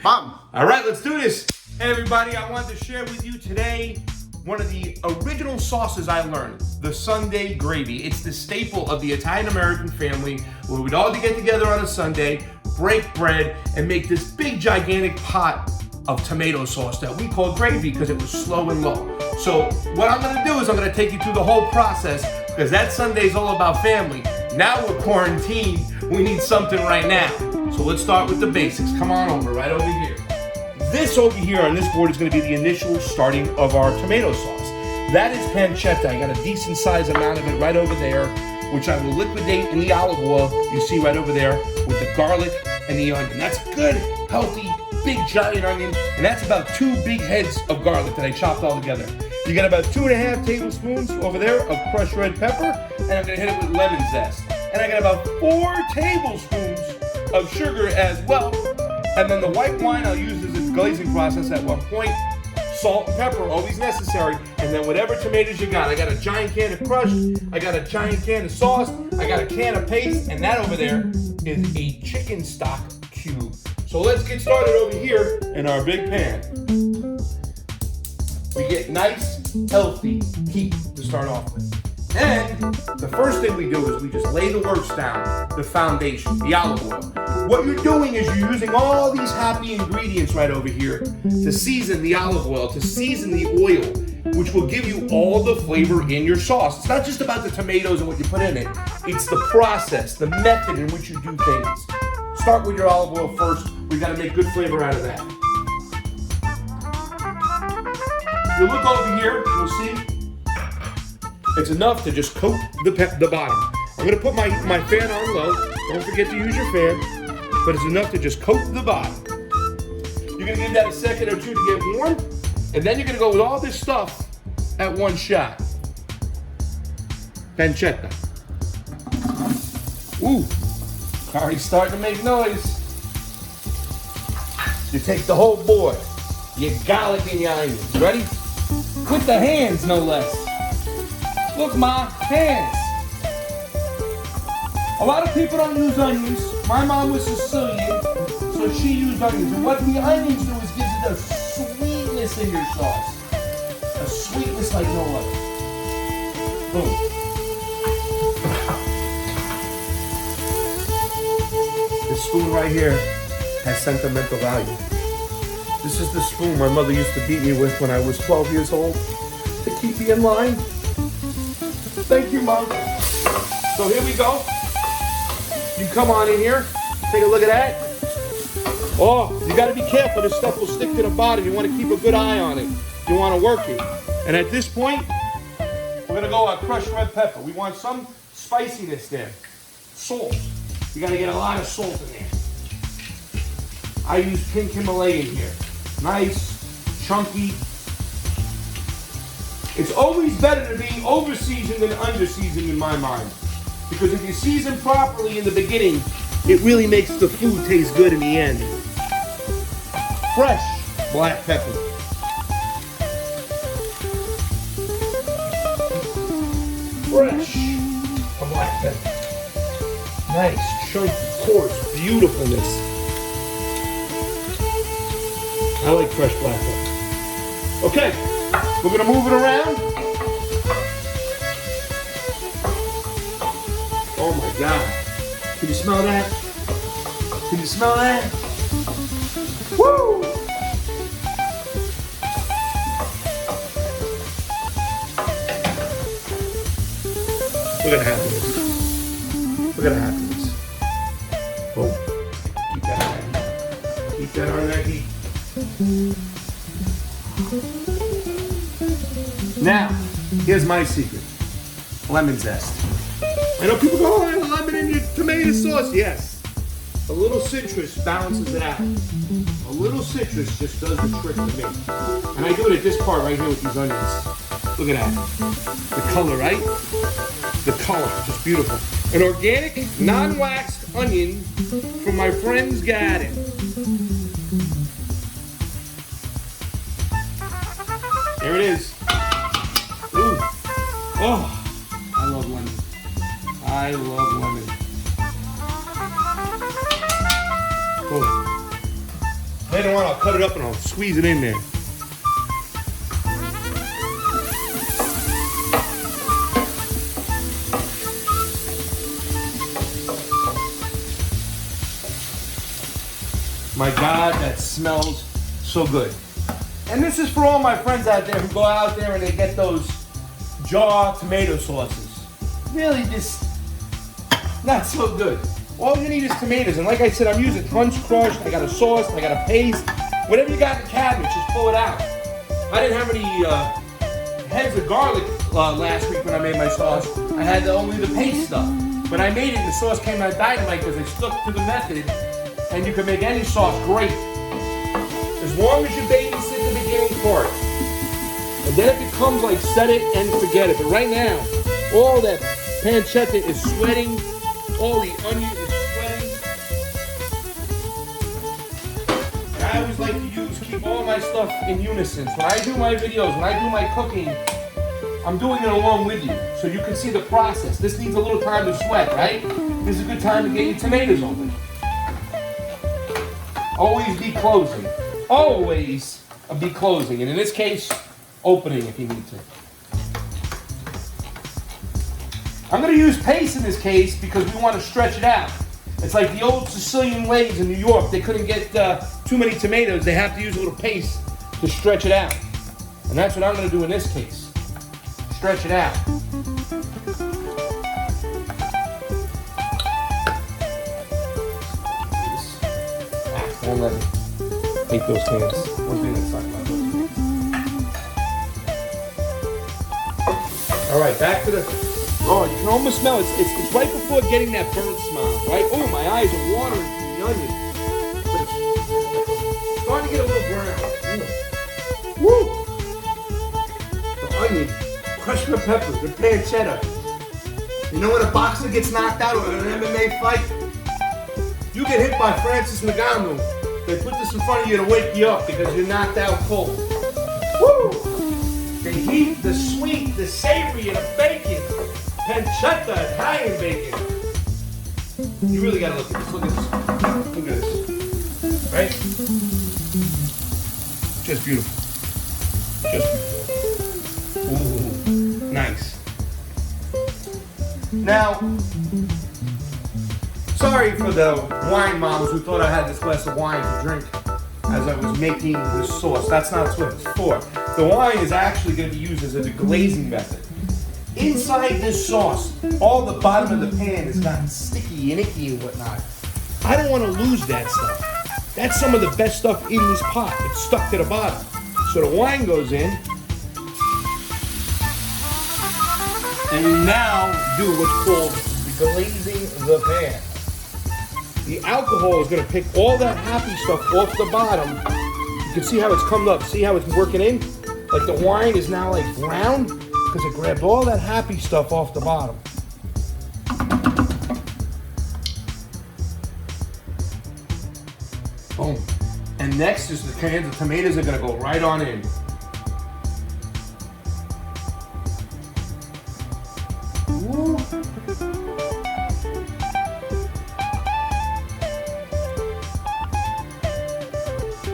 Mom. All right, let's do this. Hey everybody, I wanted to share with you today one of the original sauces I learned, the Sunday gravy. It's the staple of the Italian-American family where we'd all get together on a Sunday, break bread, and make this big gigantic pot of tomato sauce that we call gravy because it was slow and low. So what I'm gonna do is I'm gonna take you through the whole process because that Sunday's all about family. Now we're quarantined, we need something right now. So let's start with the basics. Come on over, right over here. This over here on this board is gonna be the initial starting of our tomato sauce. That is pancetta. I got a decent size amount of it right over there, which I will liquidate in the olive oil, you see right over there, with the garlic and the onion. That's good, healthy, big giant onion, and that's about 2 big heads of garlic that I chopped all together. You got about 2.5 tablespoons over there of crushed red pepper, and I'm gonna hit it with lemon zest. And I got about 4 tablespoons of sugar as well. And then the white wine I'll use as a glazing process at one point. Salt and pepper, always necessary. And then whatever tomatoes you got. I got a giant can of crushed, I got a giant can of sauce, I got a can of paste, and that over there is a chicken stock cube. So let's get started over here in our big pan. We get nice, healthy heat to start off with. And the first thing we do is we just lay the works down, the foundation, the olive oil. What you're doing is you're using all these happy ingredients right over here to season the olive oil, to season the oil, which will give you all the flavor in your sauce. It's not just about the tomatoes and what you put in it. It's the process, the method in which you do things. Start with your olive oil first. We gotta make good flavor out of that. You look over here, you'll see it's enough to just coat the bottom. I'm gonna put my fan on low. Don't forget to use your fan, but it's enough to just coat the bottom. You're gonna give that a second or two to get warm, and then you're gonna go with all this stuff at one shot. Pancetta. Ooh, already starting to make noise. You take the whole board, your garlic and your onions. Ready? With the hands, no less. Look, Ma, hands. A lot of people don't use onions. My mom was Sicilian, so she used onions. And what the onions do is gives it a sweetness in your sauce. A sweetness like no other. Boom. This spoon right here has sentimental value. This is the spoon my mother used to beat me with when I was 12 years old to keep me in line. Thank you, Mom. So here we go. You come on in here. Take a look at that. Oh, you got to be careful. This stuff will stick to the bottom. You want to keep a good eye on it. You want to work it. And at this point, we're going to go on crushed red pepper. We want some spiciness there. Salt. You got to get a lot of salt in there. I use pink Himalayan here. Nice, chunky. It's always better to be over-seasoned than under-seasoned in my mind. Because if you season properly in the beginning, it really makes the food taste good in the end. Fresh black pepper. Fresh black pepper. Nice, chunky, coarse, beautifulness. I like fresh black pepper. Okay. We're gonna move it around. Oh my God. Can you smell that? Can you smell that? Woo! We're gonna have this. We're gonna have this. Boom. Keep that on that heat. Keep that on that heat. Now, here's my secret. Lemon zest. I know people go, oh, lemon in your tomato sauce. Yes. A little citrus balances it out. A little citrus just does the trick to me. And I do it at this part right here with these onions. Look at that. The color, right? The color, just beautiful. An organic, non-waxed onion from my friend's garden. There it is. Ooh. Oh, I love lemon. I love lemon. Oh. Later on, I'll cut it up and I'll squeeze it in there. My God, that smells so good. And this is for all my friends out there who go out there and they get those jar tomato sauces. Really just not so good. All you need is tomatoes. And like I said, I'm using Crunch Crushed. I got a sauce, I got a paste. Whatever you got in the cabinet, just pull it out. I didn't have any heads of garlic last week when I made my sauce. I had only the paste stuff. But I made it and the sauce came out dynamite because I stuck to the method. And you can make any sauce great. As long as you babysit the beginning part. And then it becomes like set it and forget it. But right now, all that pancetta is sweating. All the onion is sweating. And I always like to keep all my stuff in unison. So when I do my videos, when I do my cooking, I'm doing it along with you. So you can see the process. This needs a little time to sweat, right? This is a good time to get your tomatoes open. Always be closing. Always be closing. And in this case, opening if you need to. I'm going to use paste in this case because we want to stretch it out. It's like the old Sicilian ladies in New York. They couldn't get too many tomatoes. They have to use a little paste to stretch it out. And that's what I'm going to do in this case. Stretch it out. Don't let it take those cans. One thing that's talking about those. All right, back to the. Oh, you can almost smell it. It's right before getting that burnt smell, right? Oh, my eyes are watering from the onion. But it's starting to get a little brown. Woo! The onion, crushed the peppers, the pancetta. You know when a boxer gets knocked out or in an MMA fight? You get hit by Francis Ngannou. They put this in front of you to wake you up because you're knocked out cold. Woo! The heat, the sweet, the savory, and the bacon. Pancetta, Italian bacon. You really gotta look at this. Look at this. Look at this. Right? Just beautiful. Just beautiful. Ooh, nice. Now, sorry for the wine moms who thought I had this glass of wine to drink as I was making the sauce. That's not what it's for. The wine is actually going to be used as a glazing method. Inside this sauce, all the bottom of the pan has gotten sticky and icky and whatnot. I don't want to lose that stuff. That's some of the best stuff in this pot. It's stuck to the bottom. So the wine goes in. And you now do what's called glazing the pan. The alcohol is going to pick all that happy stuff off the bottom. You can see how it's come up. See how it's working in? Like the wine is now like brown because it grabbed all that happy stuff off the bottom. Boom. And next is the cans of tomatoes are going to go right on in. Woo.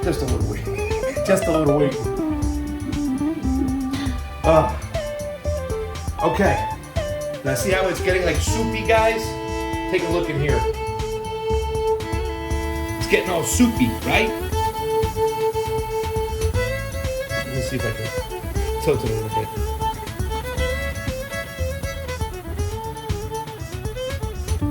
Just a little weak. Just a little weak. Okay. Now see how it's getting like soupy, guys? Take a look in here. It's getting all soupy, right? Let me see if I can tilt it a little bit.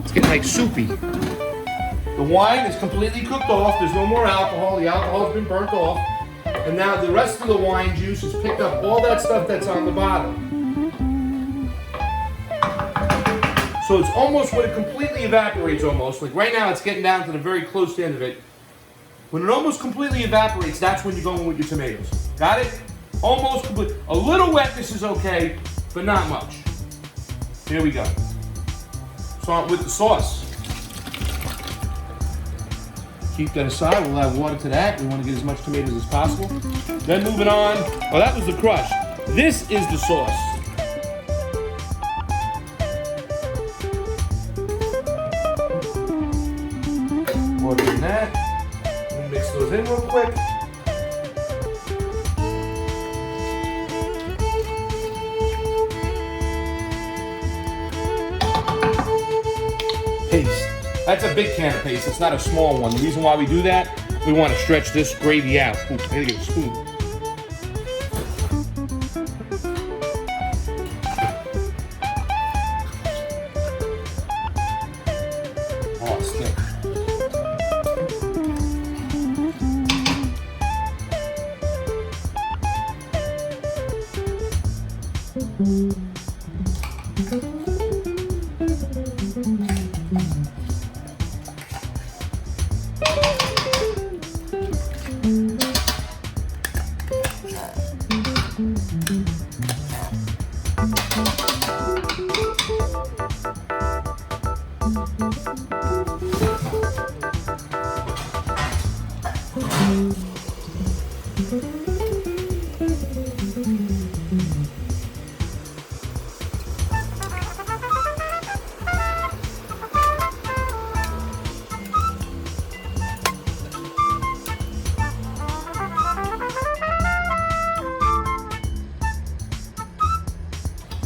It's getting like soupy. The wine is completely cooked off. There's no more alcohol. The alcohol's been burnt off. And now the rest of the wine juice has picked up all that stuff that's on the bottom. So it's almost when it completely evaporates almost. Like right now it's getting down to the very close end of it. When it almost completely evaporates, that's when you go in with your tomatoes. Got it? Almost complete. A little wetness is okay, but not much. Here we go. So with the sauce. Keep that aside. We'll add water to that. We want to get as much tomatoes as possible. Then moving on. Oh, that was the crush. This is the sauce. Water in that. We'll mix those in real quick. garlic. Paste. That's a big can of paste. It's not a small one. The reason why we do that, we want to stretch this gravy out. Ooh, I gotta get a spoon. Oh, it's thick.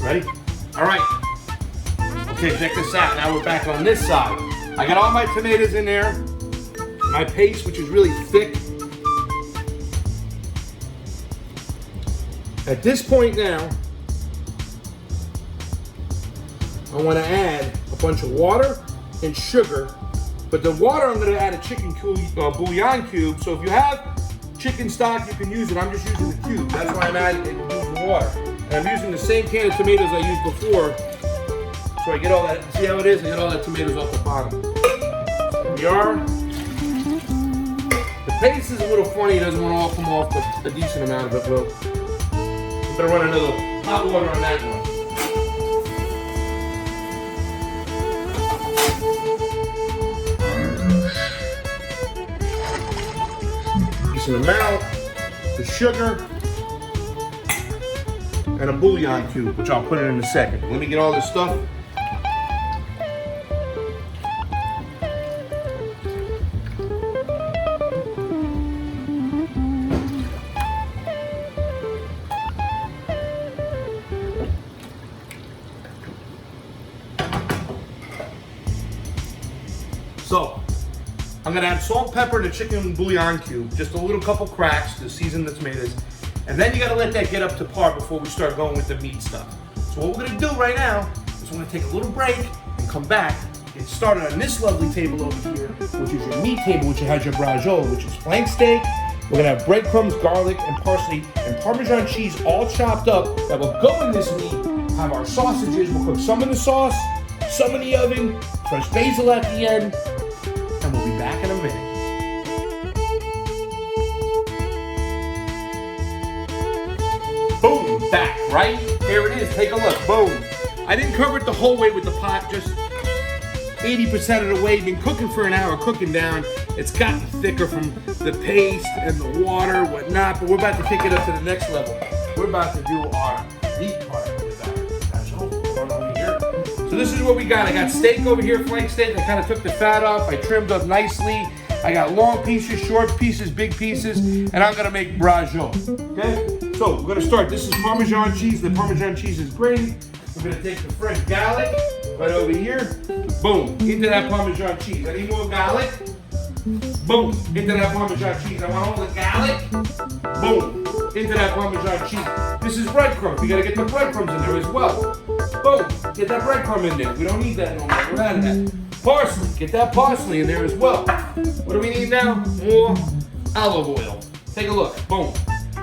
Ready? All right. Okay, check this out. Now we're back on this side. I got all my tomatoes in there. My paste, which is really thick. At this point now, I want to add a bunch of water and sugar. But the water, I'm going to add a chicken bouillon cube. So if you have chicken stock, you can use it. I'm just using the cube. That's why I'm adding the water. And I'm using the same can of tomatoes I used before. So I get all that, see how it is? I get all that tomatoes off the bottom. There we are. The paste is a little funny, it doesn't want to all come off, but a decent amount of it will. We better run another hot water on that one. Decent amount, the sugar, and a bouillon cube, which I'll put in a second. Let me get all this stuff. So, I'm gonna add salt, pepper, and a chicken bouillon cube, just a little couple cracks to season the tomatoes. And then you gotta let that get up to par before we start going with the meat stuff. So what we're gonna do right now is we're gonna take a little break and come back and start on this lovely table over here, which is your meat table, which has your braciole, which is flank steak. We're gonna have breadcrumbs, garlic, and parsley, and Parmesan cheese all chopped up that will go in this meat. Have our sausages, we'll cook some in the sauce, some in the oven, fresh basil at the end, and we'll be back in a minute. Boom, back, right? Here it is, take a look, boom. I didn't cover it the whole way with the pot, just 80% of the way. Been cooking for an hour, cooking down. It's gotten thicker from the paste and the water, whatnot, but we're about to take it up to the next level. We're about to do our meat part with our braciole over here. So this is what we got. I got steak over here, flank steak. I kind of took the fat off. I trimmed up nicely. I got long pieces, short pieces, big pieces, and I'm gonna make braciole, okay? So we're gonna start. This is Parmesan cheese. The Parmesan cheese is great. We're gonna take the fresh garlic right over here. Boom, into that Parmesan cheese. I need more garlic. Boom, into that Parmesan cheese. I want all the garlic. Boom, into that Parmesan cheese. This is breadcrumbs. We gotta get the breadcrumbs in there as well. Boom, get that breadcrumb in there. We don't need that no more. We're out of that. Parsley, get that parsley in there as well. What do we need now? More olive oil. Take a look, boom.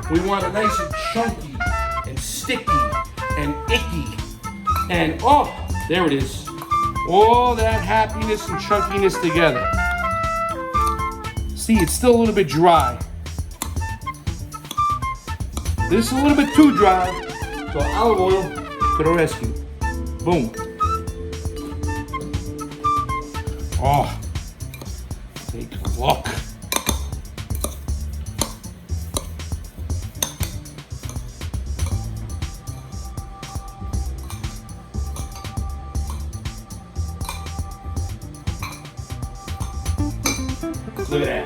We want it nice and chunky and sticky and icky. And oh, there it is. All that happiness and chunkiness together. See, it's still a little bit dry. This is a little bit too dry, so olive oil to the rescue. Boom. Oh, take a look. Look at that.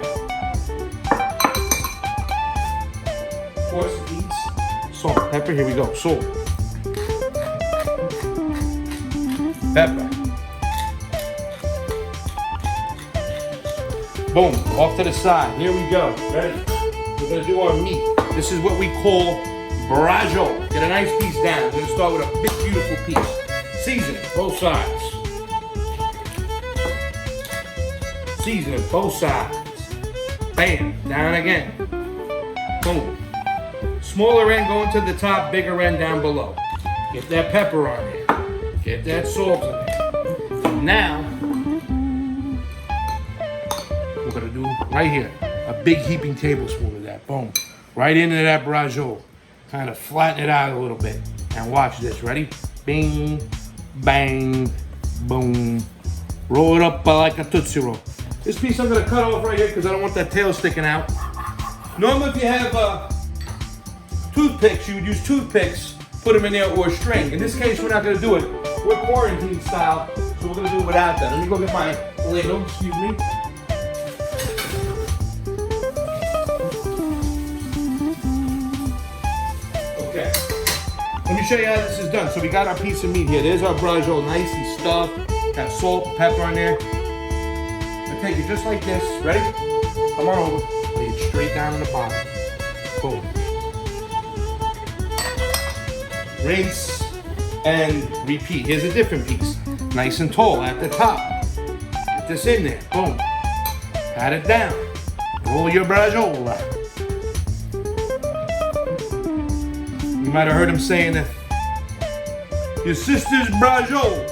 course, it needs salt, pepper. Here we go. Salt, pepper. Boom, off to the side. Here we go. Ready? We're gonna do our meat. This is what we call braciole. Get a nice piece down. We're gonna start with a big, beautiful piece. Season it, both sides. Season it, both sides. Bam, down again. Boom. Smaller end going to the top, bigger end down below. Get that pepper on there. Get that salt in there. Now, we're gonna do right here, a big heaping tablespoon of that. Boom. Right into that braciole. Kind of flatten it out a little bit. And watch this. Ready? Bing, bang, boom. Roll it up like a Tootsie Roll. This piece I'm gonna cut off right here because I don't want that tail sticking out. Normally if you have toothpicks, you would use toothpicks, put them in there, or a string. In this case, we're not gonna do it. We're quarantine style, so we're gonna do it without that. Let me go get my ladle, excuse me. Okay, let me show you how this is done. So we got our piece of meat here. There's our braciole, nicely stuffed. Got salt and pepper on there. I take it just like this. Ready? Come on over. Lay it straight down on the bottom. Boom. Rinse and repeat. Here's a different piece. Nice and tall at the top. Get this in there. Boom. Pat it down. Roll your braciole out. You might have heard him saying that. Your sister's braciole.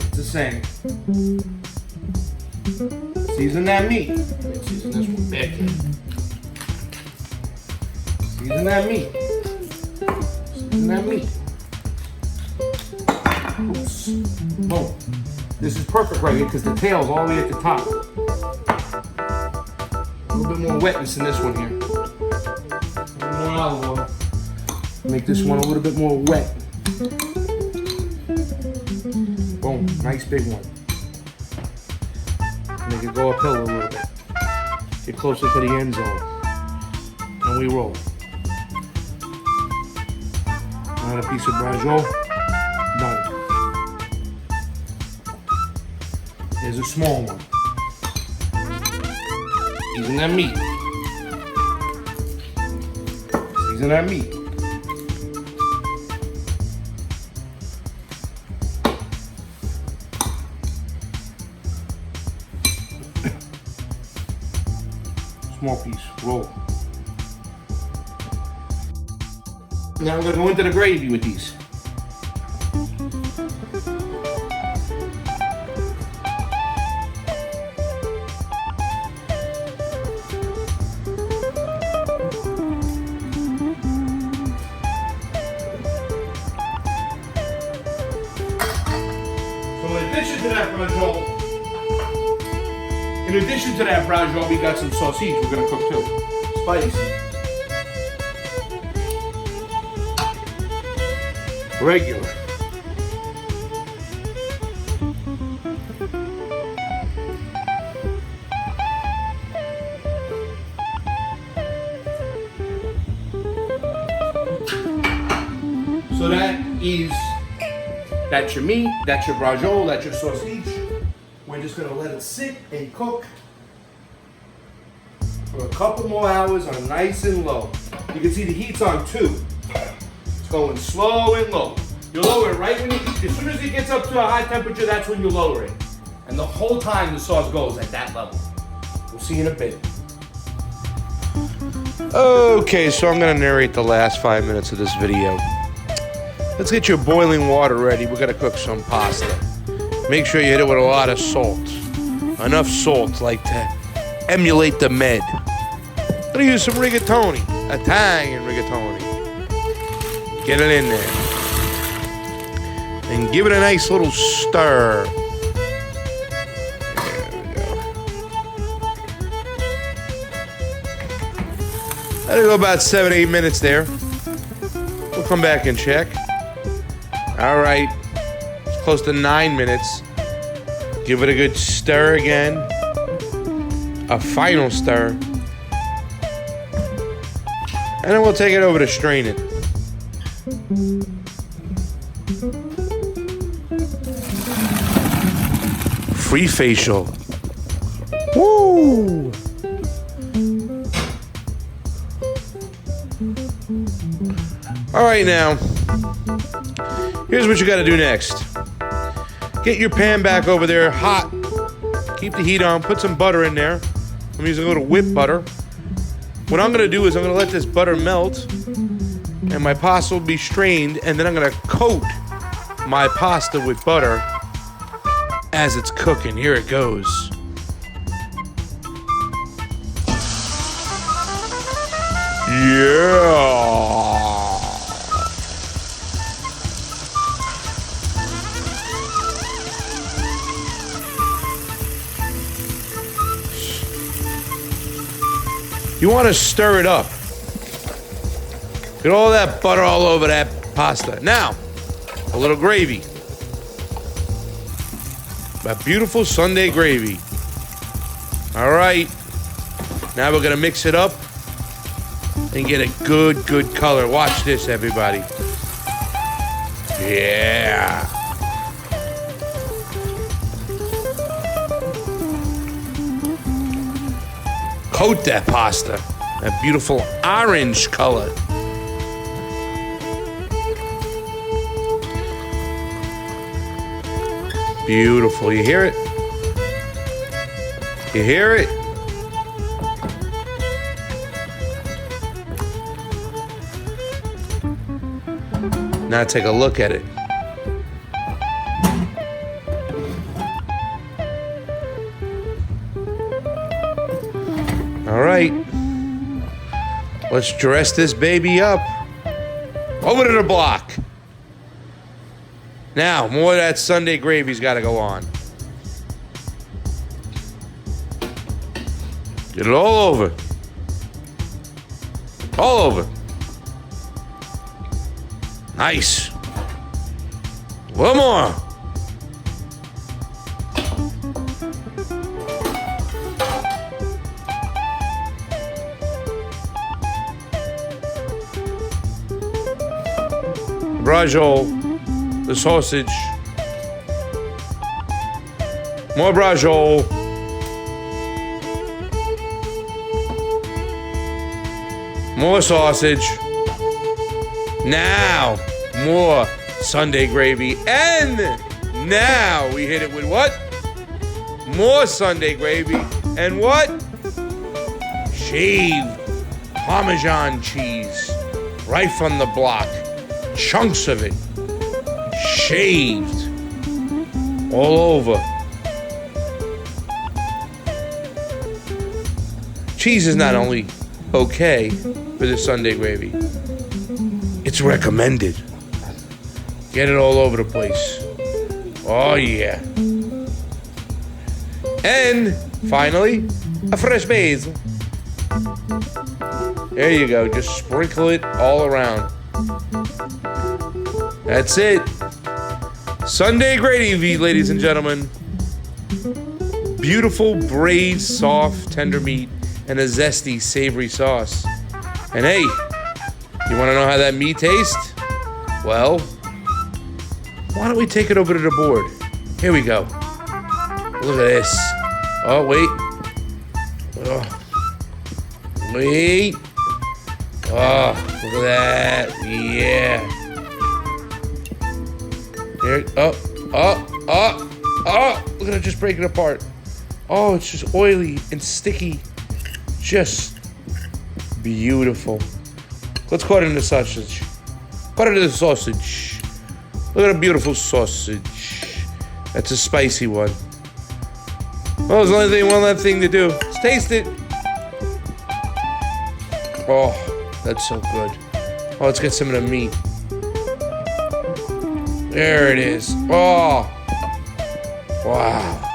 It's the same. Season that meat. Season this one back here. Season that meat. Season that meat. Oops. Boom. This is perfect right here because the tail's all the way at the top. A little bit more wetness in this one here. A little more olive oil. Make this one a little bit more wet. Boom. Nice big one. Make it go uphill a little bit. Get closer to the end zone. And we roll. Another piece of braciole. Done. Here's a small one. Season that meat. Season that meat. Small piece, roll. Now we're going to go into the gravy with these. So in addition to that braciole, we got some sausage we're gonna cook too. Spicy. Regular. So that's your meat, that's your braciole, that's your sausage. We're just gonna let it sit and cook for a couple more hours on nice and low. You can see the heat's on 2. It's going slow and low. You lower it right when as soon as it gets up to a high temperature, that's when you lower it. And the whole time the sauce goes at that level. We'll see you in a bit. Okay, so I'm gonna narrate the last 5 minutes of this video. Let's get your boiling water ready. We're gonna cook some pasta. Make sure you hit it with a lot of salt. Enough salt, like to emulate the med. I'm gonna use some rigatoni, Italian rigatoni. Get it in there. And give it a nice little stir. There we go. Let it go about 7-8 minutes there. We'll come back and check. All right. Close to 9 minutes. Give it a good stir again. A final stir. And then we'll take it over to strain it. Free facial. Woo! All right, now, here's what you got to do next. Get your pan back over there hot. Keep the heat on. Put some butter in there. I'm using a little whipped butter. What I'm going to do is I'm going to let this butter melt, and my pasta will be strained, and then I'm going to coat my pasta with butter as it's cooking. Here it goes. Yeah. You want to stir it up. Get all that butter all over that pasta. Now, a little gravy. That beautiful Sunday gravy. All right. Now we're going to mix it up and get a good color. Watch this, everybody. Yeah. Coat that pasta. That beautiful orange color. Beautiful. You hear it? You hear it? Now take a look at it. All right. Let's dress this baby up. Over to the block. Now, more of that Sunday gravy's got to go on. Get it all over. All over. Nice. One more. Braciole, the sausage. More braciole. More sausage. Now, more Sunday gravy. And now we hit it with what? More Sunday gravy. And what? Shaved Parmesan cheese. Right from the block. Chunks of it. Shaved. All over. Cheese is not only okay for the Sunday gravy, it's recommended. Get it all over the place. Oh, yeah. And finally, a fresh basil. There you go. Just sprinkle it all around. That's it. Sunday gravy, ladies and gentlemen. Beautiful braised, soft, tender meat and a zesty, savory sauce. And hey, you want to know how that meat tastes? Well, why don't we take it over to the board? Here we go. Look at this. Oh, wait. Oh. Wait. Oh, look at that. Yeah. There. Oh. Look at it just breaking apart. Oh, it's just oily and sticky. Just beautiful. Let's cut it into sausage. Cut it into sausage. Look at a beautiful sausage. That's a spicy one. Well, there's only one last thing to do. Let's taste it. Oh, that's so good. Oh, let's get some of the meat. There it is. Oh. Wow.